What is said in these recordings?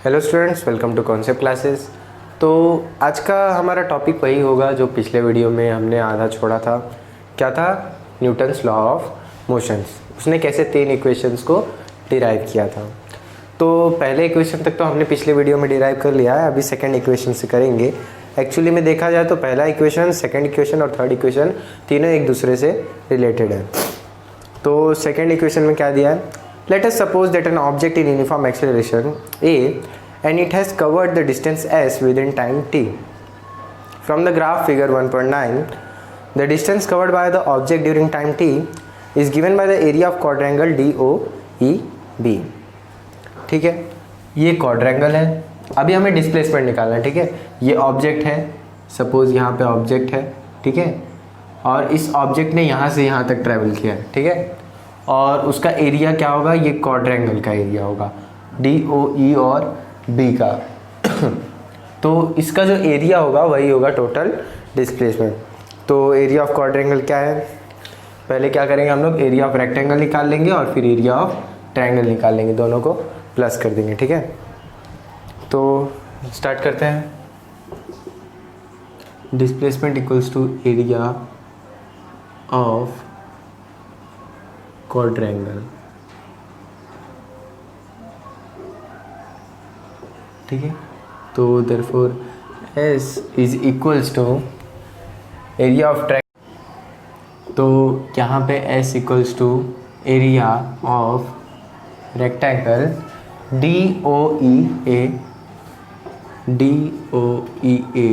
Hello students, welcome to concept classes. तो आज का हमारा टॉपिक वही होगा जो पिछले वीडियो में हमने आधा छोड़ा था। क्या था? Newton's law of motions. उसने कैसे 3 इक्वेशंस को डिराइव किया था। तो पहले इक्वेशन तक तो हमने पिछले वीडियो में डिराइव कर लिया है, अभी सेकंड इक्वेशन से करेंगे। एक्चुअली में देखा जाए तो पहला इक्वेशन, सेकंड इक्वेशन और थर्ड इक्वेशन तीनों एक दूसरे से रिलेटेड है। तो सेकंड इक्वेशन में क्या दिया है? Let us suppose that an object in uniform acceleration a and it has covered the distance s within time t. From the graph figure 1.9, the distance covered by the object during time t is given by the area of quadrangle DOEB. ठीक है, ये quadrangle है। अभी हमें displacement निकालना है। ठीक है, ये ऑब्जेक्ट है, सपोज यहाँ पे ऑब्जेक्ट है। ठीक है, और इस ऑब्जेक्ट ने यहाँ से यहाँ तक ट्रैवल किया है। ठीक है, और उसका एरिया क्या होगा? ये क्वाड्रेंगल का एरिया होगा, DOE और B का। तो इसका जो एरिया होगा वही होगा टोटल डिस्प्लेसमेंट। तो एरिया ऑफ क्वाड्रेंगल क्या है? पहले क्या करेंगे हम लोग? एरिया ऑफ रेक्टेंगल निकाल लेंगे और फिर एरिया ऑफ ट्रायंगल निकाल लेंगे, दोनों को प्लस कर देंगे। ठीक है, तो स्टार्ट करते हैं। Displacement equals to area of quadrangle. ठीक है, तो therefore S is equals to area of triangle. तो यहाँ पे S equals to area of rectangle DOEA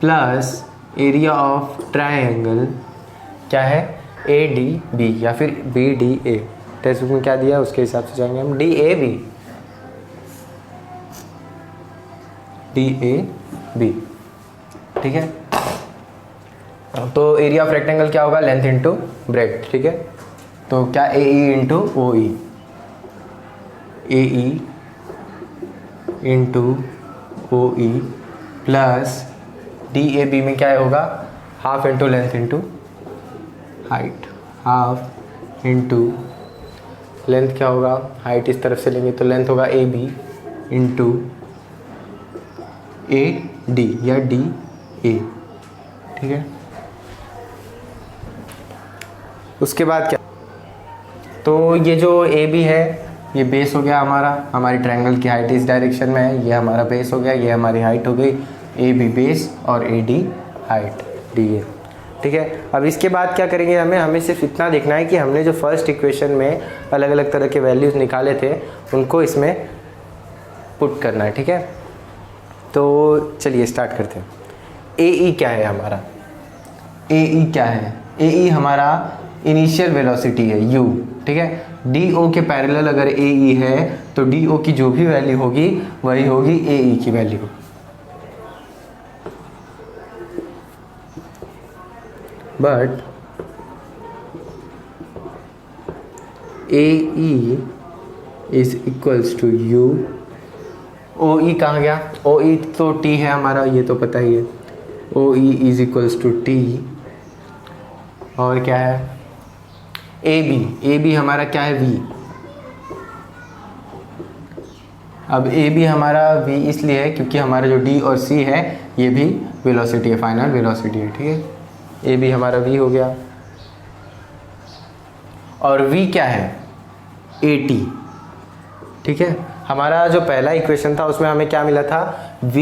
plus area of triangle क्या है? ADB या फिर BDA। टेक्स्ट बुक में क्या दिया है उसके हिसाब से जाएंगे हम। DAB। ठीक है, तो एरिया ऑफ रेक्टेंगल क्या होगा? Length into breadth. ठीक है, तो क्या AE into OE, AE into OE plus DAB में क्या होगा? Half into length into height. Half into length क्या होगा? हाइट इस तरफ से लेंगे तो लेंथ होगा AB इंटू AD या DA। ठीक है, उसके बाद क्या? तो ये जो AB है ये बेस हो गया हमारा। हमारी ट्रायंगल की हाइट इस डायरेक्शन में है, ये हमारा बेस हो गया, ये हमारी हाइट हो गई। AB बेस और AD हाइट, DA। ठीक है, अब इसके बाद क्या करेंगे? हमें सिर्फ इतना देखना है कि हमने जो फर्स्ट इक्वेशन में अलग अलग तरह के वैल्यूज़ निकाले थे उनको इसमें पुट करना है। ठीक है, तो चलिए स्टार्ट करते हैं। AE क्या है हमारा? AE क्या है? AE हमारा इनिशियल वेलोसिटी है u। ठीक है, DO के पैरेलल अगर AE है तो DO की जो भी वैल्यू होगी वही होगी AE की value. But AE is equals to u। OE कहाँ गया? OE तो T है हमारा, ये तो पता ही है। OE is equals to T। और क्या है? AB हमारा क्या है? V। अब AB हमारा V इसलिए है क्योंकि हमारा जो D और C है ये भी वेलोसिटी है, फाइनल वेलोसिटी है। ठीक है, AB हमारा V हो गया। और V क्या है? AT। ठीक है, हमारा जो पहला इक्वेशन था उसमें हमें क्या मिला था? V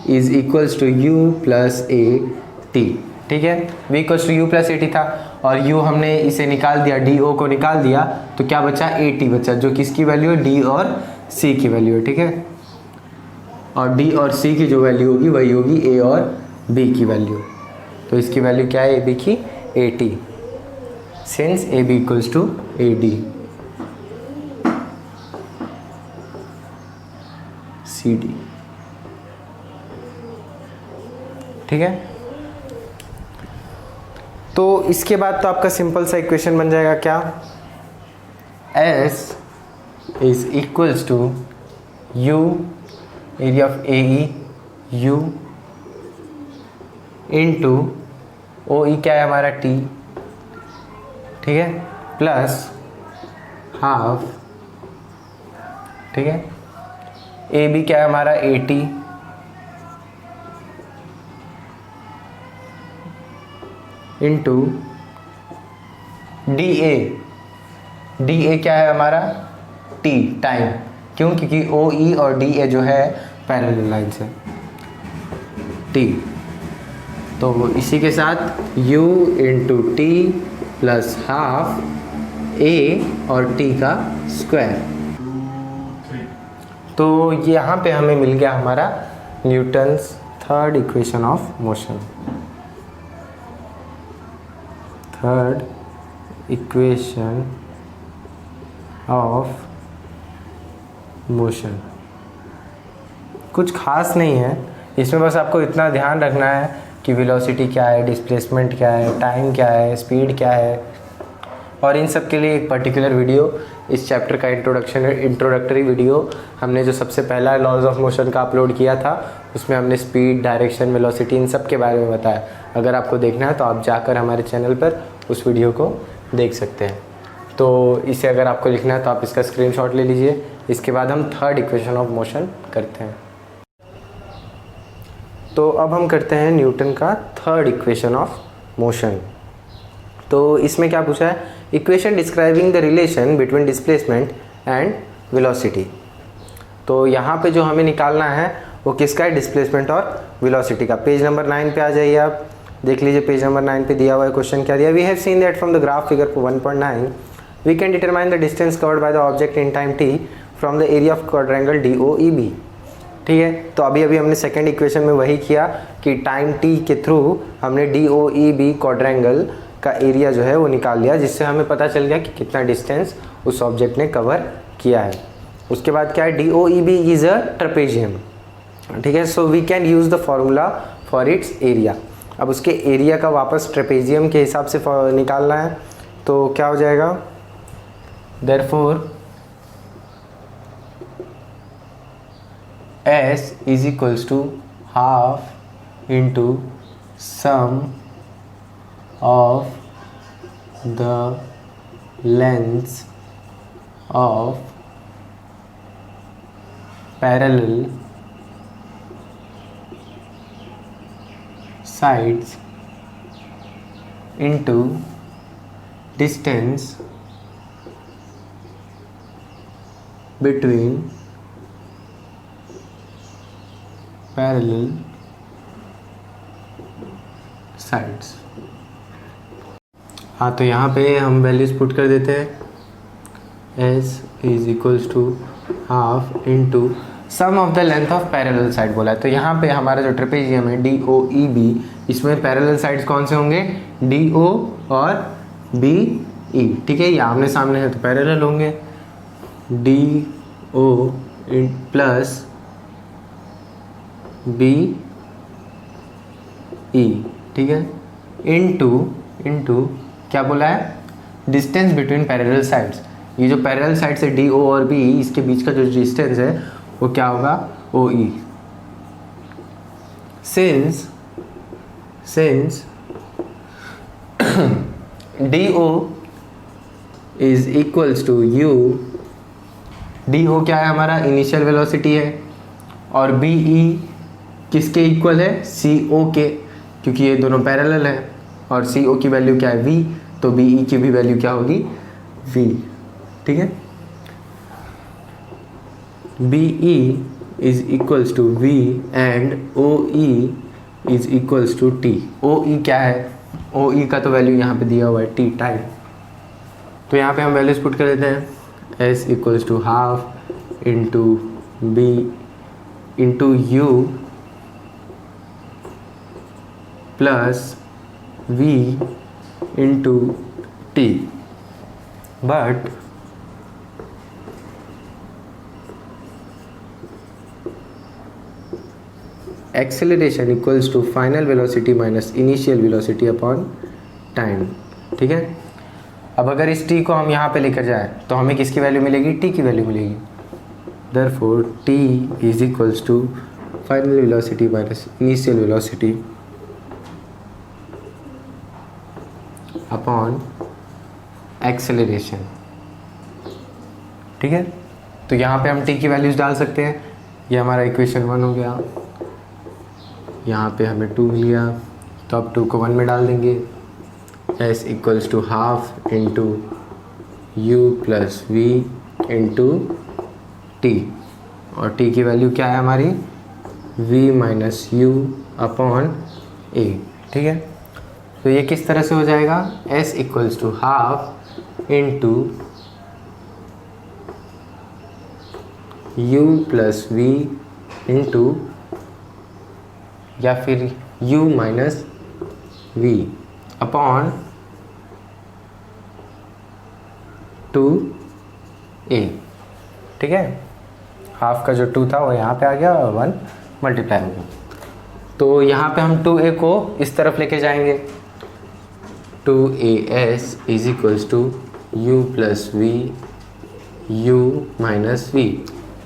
is equals to U plus AT। ठीक है, V equals to U plus AT था और U हमने इसे निकाल दिया, DO को निकाल दिया, तो क्या बचा? AT बचा, जो किसकी वैल्यू है? D और C की वैल्यू है। ठीक है, और D और C की जो वैल्यू होगी वही होगी A और B की वैल्यू। तो इसकी वैल्यू क्या है AB की? AT, since AB equals to AD CD। ठीक है, तो इसके बाद तो आपका सिंपल सा इक्वेशन बन जाएगा। क्या? S is equals to U area of AE U into OE क्या है हमारा? T। ठीक है, प्लस हाफ। ठीक है, ए बी क्या है हमारा 80 इंटू डी ए क्या है हमारा टी टाइम, क्यों? क्योंकि ओ ई और डी ए जो है पैरेलल लाइन्स है, टी। तो इसी के साथ u into T plus half A और टी का स्क्वायर। तो यहाँ पे हमें मिल गया हमारा Newton's third equation of motion, third equation of motion. कुछ खास नहीं है इसमें, बस आपको इतना ध्यान रखना है कि वेलोसिटी क्या है, डिस्प्लेसमेंट क्या है, टाइम क्या है, स्पीड क्या है। और इन सब के लिए एक पर्टिकुलर वीडियो, इस चैप्टर का इंट्रोडक्टरी वीडियो हमने जो सबसे पहला लॉज ऑफ मोशन का अपलोड किया था, उसमें हमने स्पीड, डायरेक्शन, वेलोसिटी इन सब के बारे में बताया। अगर आपको देखना है तो आप जाकर हमारे चैनल पर उस वीडियो को देख सकते हैं। तो इसे अगर आपको लिखना है तो आप इसका स्क्रीनशॉट ले लीजिए। इसके बाद हम थर्ड इक्वेशन ऑफ मोशन करते हैं। तो अब हम करते हैं न्यूटन का थर्ड इक्वेशन ऑफ मोशन। तो इसमें क्या पूछा है? Equation describing the relation between displacement and velocity. तो यहाँ पे जो हमें निकालना है वो किसका है? डिस्प्लेसमेंट और वेलोसिटी का। पेज नंबर 9 पे आ जाइए, आप देख लीजिए। पेज नंबर 9 पे दिया हुआ है क्वेश्चन क्या दिया? We have seen that from the graph figure 1.9 we can determine the distance covered by the object in time t from the area of quadrangle DOEB। ठीक है, तो अभी हमने सेकेंड इक्वेशन में वही किया कि टाइम t के थ्रू हमने DOEB क्वाड्रेंगल का एरिया जो है वो निकाल लिया, जिससे हमें पता चल गया कि कितना डिस्टेंस उस ऑब्जेक्ट ने कवर किया है। उसके बाद क्या है? DOEB is a trapezium. ठीक है, so we can use the formula for its area. अब उसके एरिया का वापस ट्रेपेजियम के हिसाब से निकालना है, तो क्या हो जाएगा? Therefore S is equals to half into sum of the lengths of parallel sides into distance between parallel sides। हाँ, तो यहाँ पे हम वैल्यूज़ पुट कर देते हैं। S is equals to half into sum of the length of parallel side बोला है। तो यहाँ पे हमारा जो ट्रेपेजियम है DOEB, इसमें पैरेलल साइड्स कौन से होंगे? DO और BE। ठीक है, ये आमने सामने है तो पैरेलल होंगे। DO plus BE। ठीक है, इंटू क्या बोला है? Distance between parallel sides. ये जो पैरेलल साइड्स है DO और BE, इसके बीच का जो डिस्टेंस है वो क्या होगा? OE। Since DO is equals to U, DO क्या है हमारा? इनिशियल वेलोसिटी है, और BE किसके इक्वल है? CO के, क्योंकि ये दोनों पैरेलल है। और CO की वैल्यू क्या है? V, तो BE की भी वैल्यू क्या होगी? V। ठीक है, BE is equals to V and OE is equals to T। OE क्या है? OE का तो वैल्यू यहाँ पे दिया हुआ है T, टाइम। तो यहाँ पे हम वैल्यूज पुट कर देते हैं। S equals to half into B into U plus V into T। But acceleration equals to final velocity minus initial velocity upon time. ठीक है, अब अगर इस t को हम यहाँ पे लेकर जाए तो हमें किसकी वैल्यू मिलेगी? t की वैल्यू मिलेगी। Therefore t is equals to final velocity minus initial velocity upon acceleration. ठीक है, तो यहाँ पे हम t की वैल्यूज डाल सकते हैं। ये हमारा इक्वेशन 1 हो गया। यहाँ पे हमें 2 मिल गया, तो अब 2 को 1 में डाल देंगे। s equals to half into u plus v into t, और t की वैल्यू क्या है हमारी, v minus u upon a. ठीक है, तो ये किस तरह से हो जाएगा, s equals to half into u plus v into, या फिर u minus we upon 2a। ठीक है, हाफ का जो 2 था वो यहाँ पे आ गया और 1 मल्टीप्लाई हो गया। तो यहाँ पे हम 2a को इस तरफ लेके जाएंगे, 2as is equals to u plus v u minus v.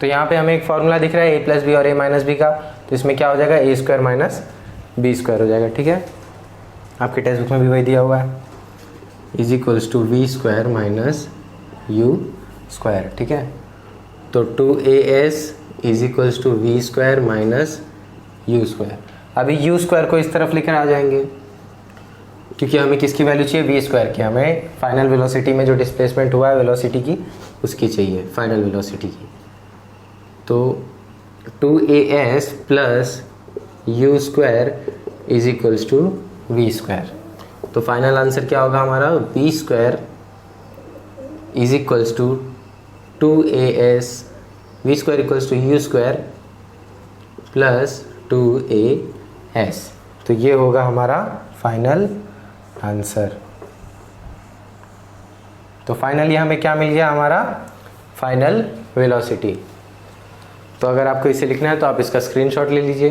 तो यहाँ पे हमें एक फॉर्मूला दिख रहा है a प्लस बी और a माइनस बी का, तो इसमें क्या हो जाएगा, a square minus b square हो जाएगा। ठीक है, आपके टेक्स्ट बुक में भी वही दिया हुआ है, is equals to v square minus u square. ठीक है, तो 2as is equals to v square minus u square. अभी यू स्क्वायर को इस तरफ लेकर आ जाएंगे, क्योंकि हमें किसकी वैल्यू चाहिए, वी स्क्वायर की। हमें फाइनल वेलोसिटी में जो डिस्प्लेसमेंट हुआ है वेलोसिटी की, उसकी चाहिए, फाइनल वेलोसिटी की। तो 2as plus u square is equals to v square. तो फाइनल आंसर क्या होगा हमारा, v square is equals to 2as, v square equals to u square plus 2as। तो ये होगा हमारा फाइनल आंसर। तो फाइनली हमें क्या मिल गया, हमारा फाइनल वेलोसिटी। तो अगर आपको इसे लिखना है तो आप इसका स्क्रीनशॉट ले लीजिए।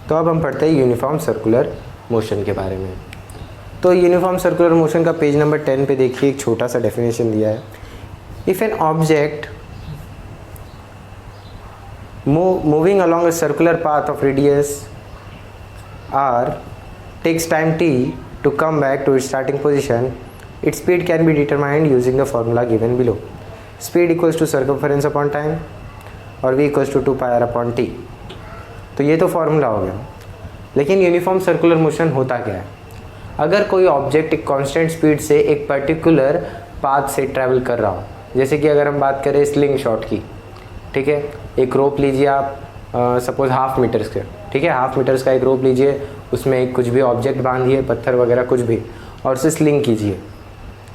तो अब हम पढ़ते हैं यूनिफॉर्म सर्कुलर मोशन के बारे में। तो यूनिफॉर्म सर्कुलर मोशन का पेज नंबर 10 पे देखिए, एक छोटा सा डेफिनेशन दिया है। If an object moving along a circular path of radius r takes time t to come back to its starting position, its speed can be determined using the formula given below. Speed equals to circumference upon time और v equals to 2 pi r upon t। तो ये तो formula हो गया, लेकिन uniform circular motion होता क्या है। अगर कोई ऑब्जेक्ट एक कांस्टेंट स्पीड से एक पर्टिकुलर पाथ से ट्रैवल कर रहा हो, जैसे कि अगर हम बात करें स्लिंग शॉट की, ठीक है, एक रोप लीजिए आप, सपोज हाफ मीटर्स के, ठीक है, हाफ मीटर्स का एक रोप लीजिए, उसमें एक कुछ भी ऑब्जेक्ट बांधिए, पत्थर वगैरह कुछ भी, और उसे स्लिंग कीजिए।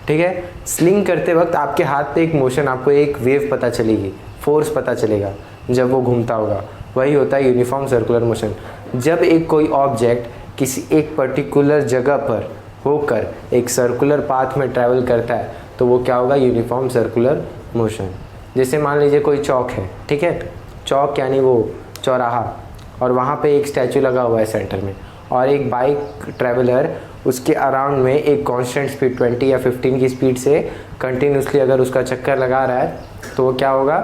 ठीक है, स्लिंग करते वक्त आपके हाथ पे एक मोशन, आपको एक वेव पता चलेगी, फोर्स पता चलेगा जब वो घूमता होगा, वही होता है यूनिफॉर्म सर्कुलर मोशन। जब एक कोई ऑब्जेक्ट किसी एक पर्टिकुलर जगह पर होकर एक सर्कुलर पाथ में ट्रैवल करता है तो वो क्या होगा, यूनिफॉर्म सर्कुलर मोशन। जैसे मान लीजिए कोई चौक है, ठीक है, चौक यानी वो चौराहा, और वहाँ पे एक स्टैचू लगा हुआ है सेंटर में, और एक बाइक ट्रैवलर उसके अराउंड में एक कांस्टेंट स्पीड 20 या 15 की स्पीड से कंटिन्यूसली अगर उसका चक्कर लगा रहा है तो वो क्या होगा,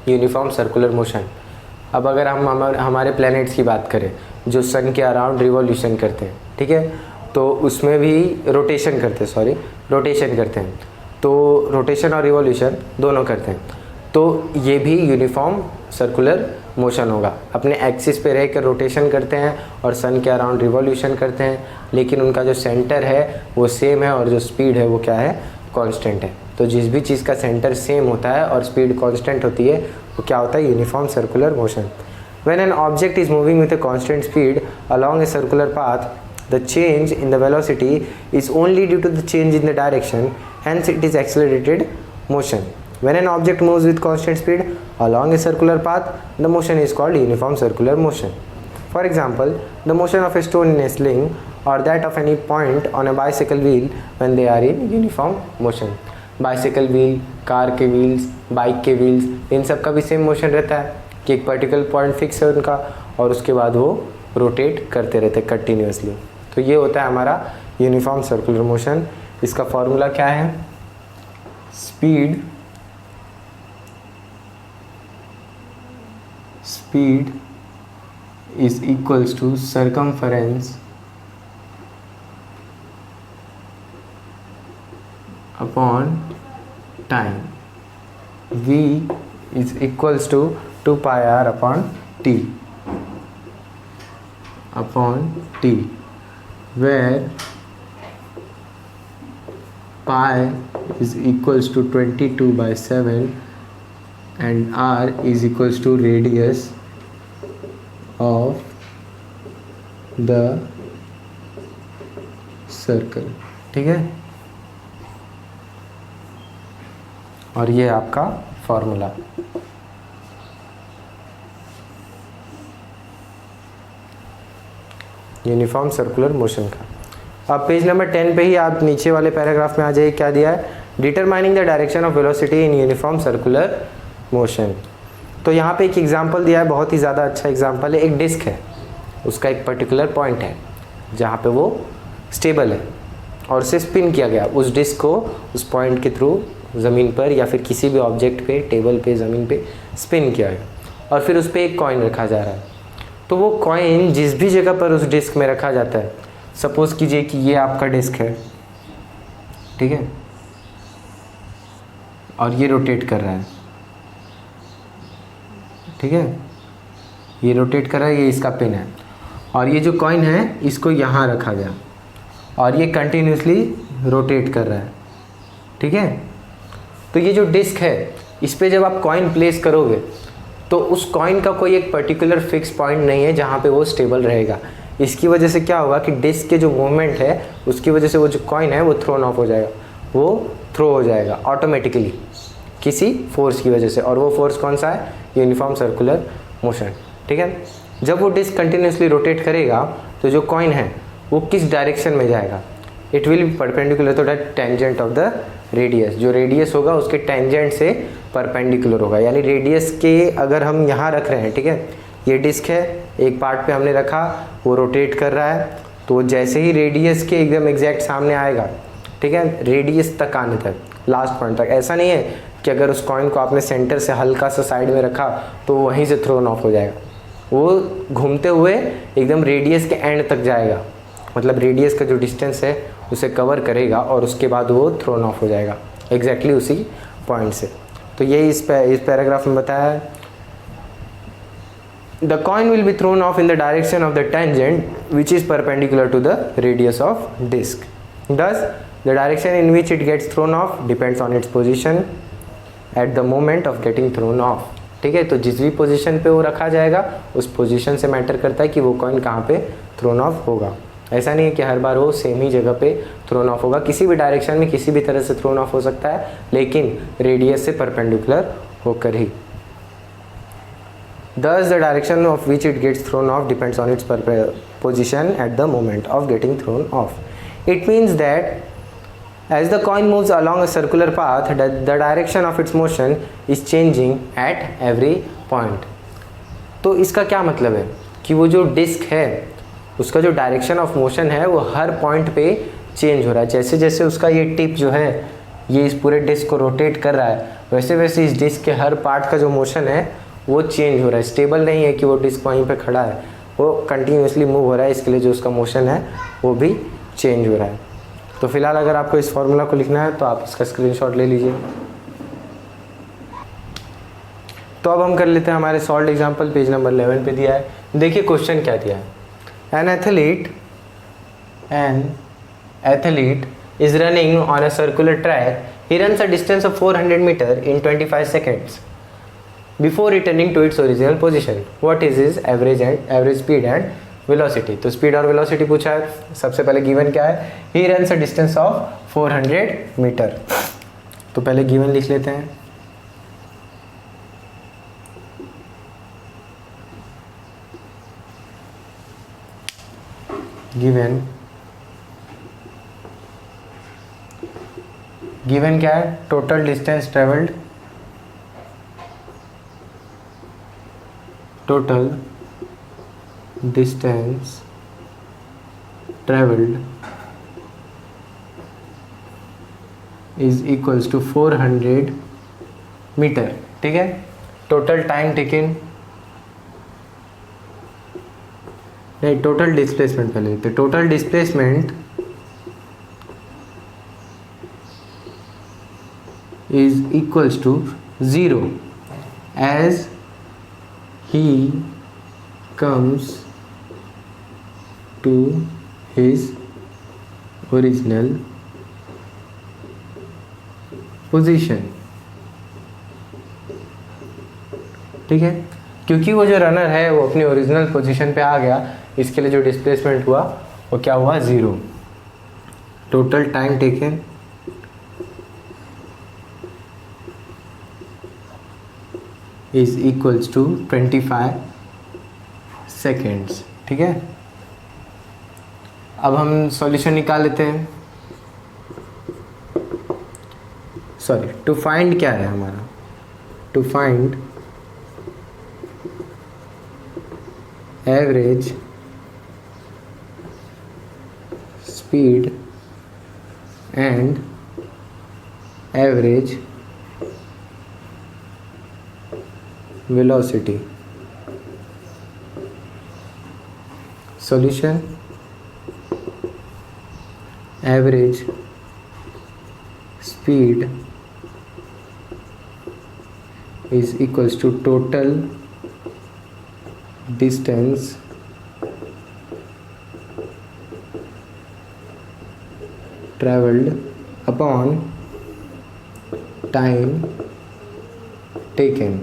यूनिफॉर्म सर्कुलर मोशन। अब अगर हम हमारे प्लैनेट्स की बात करें जो सन के अराउंड रिवॉल्यूशन करते हैं, ठीक है, तो उसमें भी रोटेशन करते हैं, तो रोटेशन और रिवॉल्यूशन दोनों करते हैं, तो ये भी यूनिफॉर्म सर्कुलर मोशन होगा। अपने एक्सिस पे रह कर रोटेशन करते हैं और सन के अराउंड रिवॉल्यूशन करते हैं, लेकिन उनका जो सेंटर है वो सेम है और जो स्पीड है वो क्या है, कांस्टेंट है। तो जिस भी चीज़ का सेंटर सेम होता है और स्पीड कांस्टेंट होती है वो क्या होता है, uniform circular motion. When an object is moving with a constant speed along a circular path, the change in the velocity is only due to the change in the direction, hence it is accelerated motion. When an object moves with constant speed along a circular path, the motion is called uniform circular motion. For example, the motion of a stone in a sling or that of any point on a bicycle wheel when they are in uniform motion. Bicycle wheel, car के wheels, bike के wheels, इन सब का भी same motion रहता है कि एक particular point fix है उनका और उसके बाद वो रोटेट करते रहते हैं कंटिन्यूसली। तो ये होता है हमारा यूनिफॉर्म सर्कुलर मोशन। इसका फॉर्मूला क्या है, speed is equals to circumference upon time. v is equals to 2πr upon t where pi is equals to 22/7 and r is equals to radius of the circle. ठीक है, और ये आपका formula. Uniform circular motion का। अब page number 10 पे ही आप नीचे वाले पैराग्राफ में आ जाइए, क्या दिया है, determining the direction of velocity in uniform circular motion. तो यहाँ पे एक एग्जांपल दिया है, बहुत ही ज़्यादा अच्छा एग्जांपल है। एक डिस्क है, उसका एक पर्टिकुलर पॉइंट है जहाँ पे वो स्टेबल है और उसे स्पिन किया गया। उस डिस्क को उस पॉइंट के थ्रू ज़मीन पर या फिर किसी भी ऑब्जेक्ट पे, टेबल पे, ज़मीन पे स्पिन किया गया और फिर उस पर एक कॉइन रखा जा रहा है। तो वो कॉइन जिस भी जगह पर उस डिस्क में रखा जाता है, सपोज़ कीजिए कि ये आपका डिस्क है, ठीक है, और ये रोटेट कर रहा है, ठीक है, ये रोटेट कर रहा है, ये इसका पिन है, और ये जो कॉइन है इसको यहाँ रखा गया और ये कंटिन्यूसली रोटेट कर रहा है। ठीक है, तो ये जो डिस्क है, इस पे जब आप कॉइन प्लेस करोगे तो उस कॉइन का कोई एक पर्टिकुलर फिक्स पॉइंट नहीं है जहाँ पे वो स्टेबल रहेगा। इसकी वजह से क्या होगा कि डिस्क के जो मूवमेंट है उसकी वजह से वो जो कॉइन है वो थ्रोन ऑफ हो जाएगा, वो थ्रो हो जाएगा ऑटोमेटिकली किसी फोर्स की वजह से। और वो फोर्स कौन सा है, यूनिफॉर्म सर्कुलर मोशन। ठीक है, जब वो डिस्क कंटिन्यूसली रोटेट करेगा तो जो कॉइन है वो किस डायरेक्शन में जाएगा, it will be perpendicular to the tangent of the radius. जो रेडियस होगा उसके टेंजेंट से परपेंडिकुलर होगा। यानी रेडियस के अगर हम यहाँ रख रहे हैं, ठीक है, ये डिस्क है, एक पार्ट पे हमने रखा, वो रोटेट कर रहा है, तो जैसे ही रेडियस के एकदम एग्जैक्ट सामने आएगा, ठीक है, रेडियस तक आने तक, लास्ट पॉइंट तक। ऐसा नहीं है कि अगर उस कॉइन को आपने सेंटर से हल्का सा साइड में रखा तो वहीं से थ्रोन ऑफ हो जाएगा। वो घूमते हुए एकदम रेडियस के एंड तक जाएगा, मतलब रेडियस का जो डिस्टेंस है उसे कवर करेगा और उसके बाद वो थ्रोन ऑफ हो जाएगा एग्जैक्टली उसी पॉइंट से। तो यही इस पैराग्राफ में बताया है। The coin will be thrown off in the direction of the tangent which is perpendicular to the radius of disc. Thus, the direction in which it gets thrown off depends on its position at the moment of getting thrown off। ठीक है, तो जिस भी position पे वो रखा जाएगा उस पोजीशन से मैटर करता है कि वो कॉइन कहाँ पे थ्रोन ऑफ होगा। ऐसा नहीं है कि हर बार वो सेम ही जगह पे थ्रोन ऑफ होगा, किसी भी डायरेक्शन में किसी भी तरह से थ्रोन ऑफ हो सकता है, लेकिन रेडियस से परपेंडिकुलर होकर ही। Thus, the direction of which it gets thrown off depends on its position at the moment of getting thrown off। It means that as the coin moves along a circular path, the direction of its motion is changing at every point। तो इसका क्या मतलब है कि वो जो disc है उसका जो डायरेक्शन ऑफ मोशन है वो हर पॉइंट पे चेंज हो रहा है। जैसे जैसे उसका ये टिप जो है ये इस पूरे डिस्क को रोटेट कर रहा है, वैसे वैसे इस डिस्क के हर पार्ट का जो मोशन है वो चेंज हो रहा है। स्टेबल नहीं है कि वो डिस्क वहीं पे खड़ा है, वो कंटिन्यूसली मूव हो रहा है, इसके लिए जो उसका मोशन है वो भी चेंज हो रहा है। तो फिलहाल अगर आपको इस फॉर्मूला को लिखना है तो आप इसका स्क्रीनशॉट ले लीजिए। तो अब हम कर लेते हैं हमारे सॉल्व एग्जांपल, पेज नंबर 11 पे दिया है। देखिए क्वेश्चन क्या दिया है। An athlete is running on a circular track, he runs a distance of 400 metre in 25 seconds before returning to its original position। What is his average speed and velocity। तो speed और velocity पूछा है। सबसे पहले given क्या है, he runs a distance of 400 metre. तो पहले गिवन लिख लेते हैं। गिवन क्या है, total distance travelled, total distance traveled is equals to 400 metre. ठीक है, टोटल टाइम टेकन, नहीं टोटल डिस्प्लेसमेंट पहले लेते। Total displacement is equals to 0 as he comes to his original position। ठीक है, क्योंकि वो जो रनर है वो अपनी ओरिजिनल पोजीशन पे आ गया, इसके लिए जो डिस्प्लेसमेंट हुआ वो क्या हुआ, 0। Total time taken is equals to 25 seconds. ठीक है, अब हम सॉल्यूशन निकाल लेते हैं। सॉरी, टू फाइंड क्या है हमारा, to find average speed and average velocity. Solution, average speed is equals to total distance traveled upon time taken।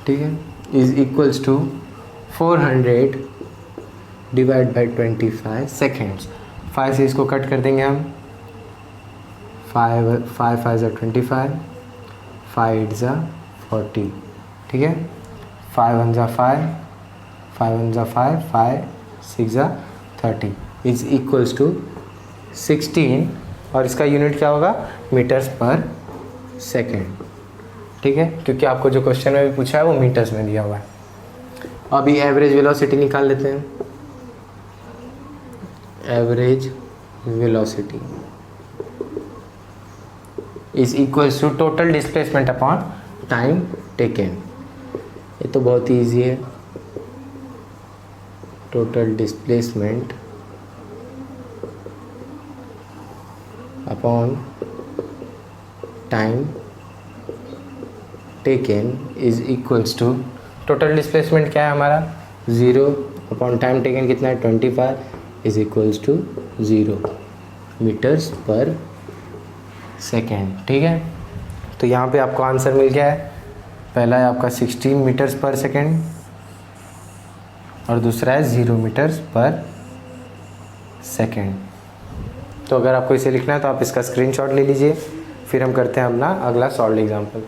ठीक है, is equals to 400 divide by 25 seconds. 5 से इसको कट कर देंगे हम, 5 5 ज़ा 25, 5 8 ज़ा 40। ठीक है, 5 1 ज़ा 5, 5 1 ज़ा 5, 5 6 ज़ा 30 इज इक्वल्स टू 16, और इसका यूनिट क्या होगा, मीटर्स पर सेकेंड। ठीक है, क्योंकि आपको जो क्वेश्चन में भी पूछा है वो मीटर्स में दिया हुआ है। अभी एवरेज वेलोसिटी निकाल लेते हैं। Average velocity is equals to total displacement upon time taken. ये तो बहुत ही ईजी है, total displacement upon time taken is equals to, total displacement क्या है हमारा, 0 अपॉन टाइम टेकन कितना है 25 इज इक्वल्स टू 0 मीटर्स पर सेकेंड। ठीक है, तो यहाँ पे आपको आंसर मिल गया है। पहला है आपका 16 मीटर्स पर सेकेंड और दूसरा है 0 मीटर्स पर सेकेंड। तो अगर आपको इसे लिखना है तो आप इसका स्क्रीनशॉट ले लीजिए, फिर हम करते हैं अपना अगला सॉल्व एग्जाम्पल।